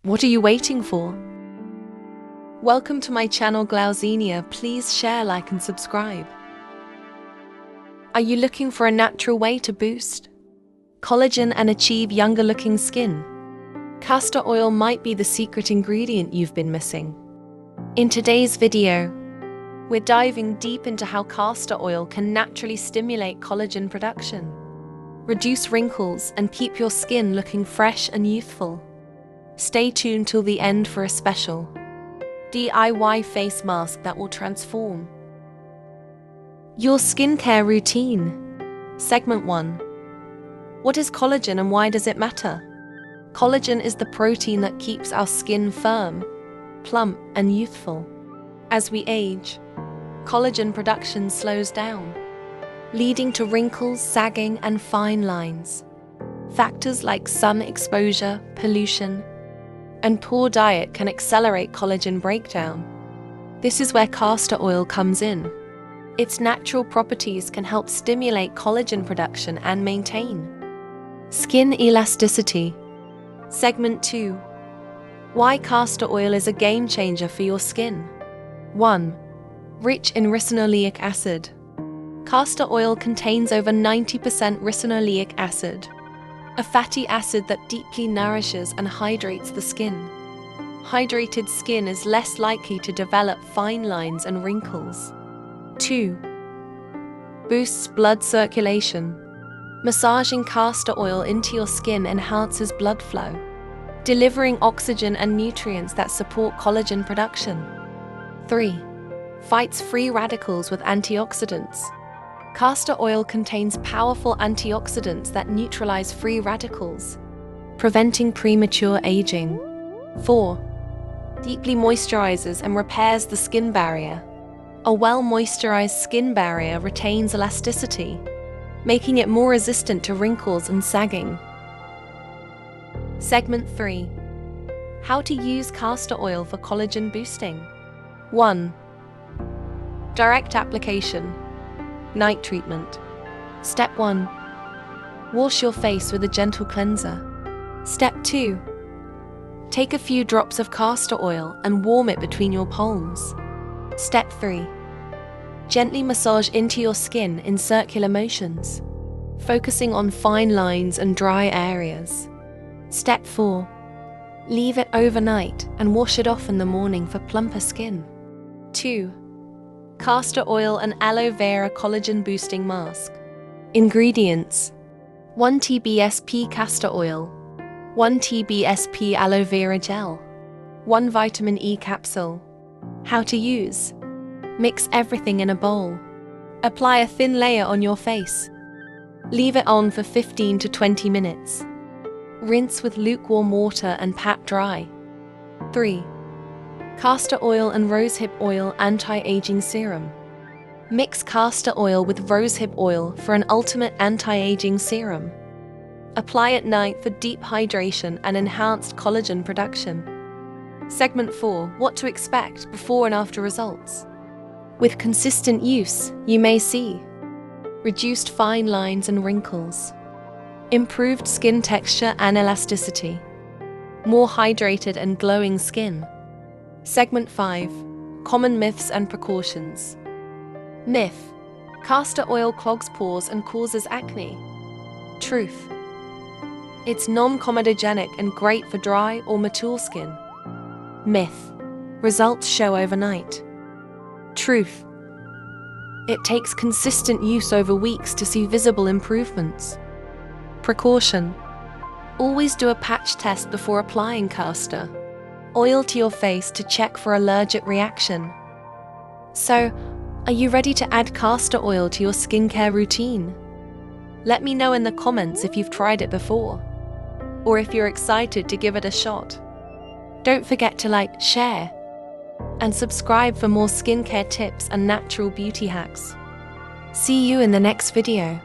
What are you waiting for? Welcome to my channel Glauzenia. Please share, like and subscribe. Are you looking for a natural way to boost collagen and achieve younger looking skin? Castor oil might be the secret ingredient you've been missing. In today's video, we're diving deep into how castor oil can naturally stimulate collagen production, reduce wrinkles, and keep your skin looking fresh and youthful. Stay tuned till the end for a special DIY face mask that will transform your skincare routine. Segment 1. What is collagen and why does it matter? Collagen is the protein that keeps our skin firm, plump, and youthful. As we age, collagen production slows down, leading to wrinkles, sagging, and fine lines. Factors like sun exposure, pollution, and poor diet can accelerate collagen breakdown. This is where castor oil comes in. Its natural properties can help stimulate collagen production and maintain skin elasticity. Segment 2. Why castor oil is a game changer for your skin. 1. Rich in ricinoleic acid. Castor oil contains over 90% ricinoleic acid, a fatty acid that deeply nourishes and hydrates the skin. Hydrated skin is less likely to develop fine lines and wrinkles. 2. Boosts blood circulation. Massaging castor oil into your skin enhances blood flow, delivering oxygen and nutrients that support collagen production. 3. Fights free radicals with antioxidants. Castor oil contains powerful antioxidants that neutralize free radicals, preventing premature aging. 4. Deeply moisturizes and repairs the skin barrier. A well-moisturized skin barrier retains elasticity, making it more resistant to wrinkles and sagging. Segment 3. How to use castor oil for collagen boosting. 1. Direct application. Night treatment. Step 1. Wash your face with a gentle cleanser. Step 2. Take a few drops of castor oil and warm it between your palms. Step 3. Gently massage into your skin in circular motions, focusing on fine lines and dry areas. Step 4. Leave it overnight and wash it off in the morning for plumper skin. 2. Castor oil and aloe vera collagen boosting mask. Ingredients: 1 TBSP castor oil, 1 TBSP aloe vera gel, 1 vitamin E capsule. How to use: mix everything in a bowl. Apply a thin layer on your face. Leave it on for 15 to 20 minutes. Rinse with lukewarm water and pat dry. 3. Castor oil and rosehip oil anti-aging serum. Mix castor oil with rosehip oil for an ultimate anti-aging serum. Apply at night for deep hydration and enhanced collagen production. Segment 4. What to expect before and after results. With consistent use, you may see reduced fine lines and wrinkles, improved skin texture and elasticity, more hydrated and glowing skin. Segment 5. Common myths and precautions. Myth: castor oil clogs pores and causes acne. Truth: it's non-comedogenic and great for dry or mature skin. Myth: results show overnight. Truth: it takes consistent use over weeks to see visible improvements. Precaution: always do a patch test before applying castor oil to your face to check for allergic reaction. So, are you ready to add castor oil to your skincare routine? Let me know in the comments if you've tried it before, or if you're excited to give it a shot. Don't forget to like, share, and subscribe for more skincare tips and natural beauty hacks. See you in the next video.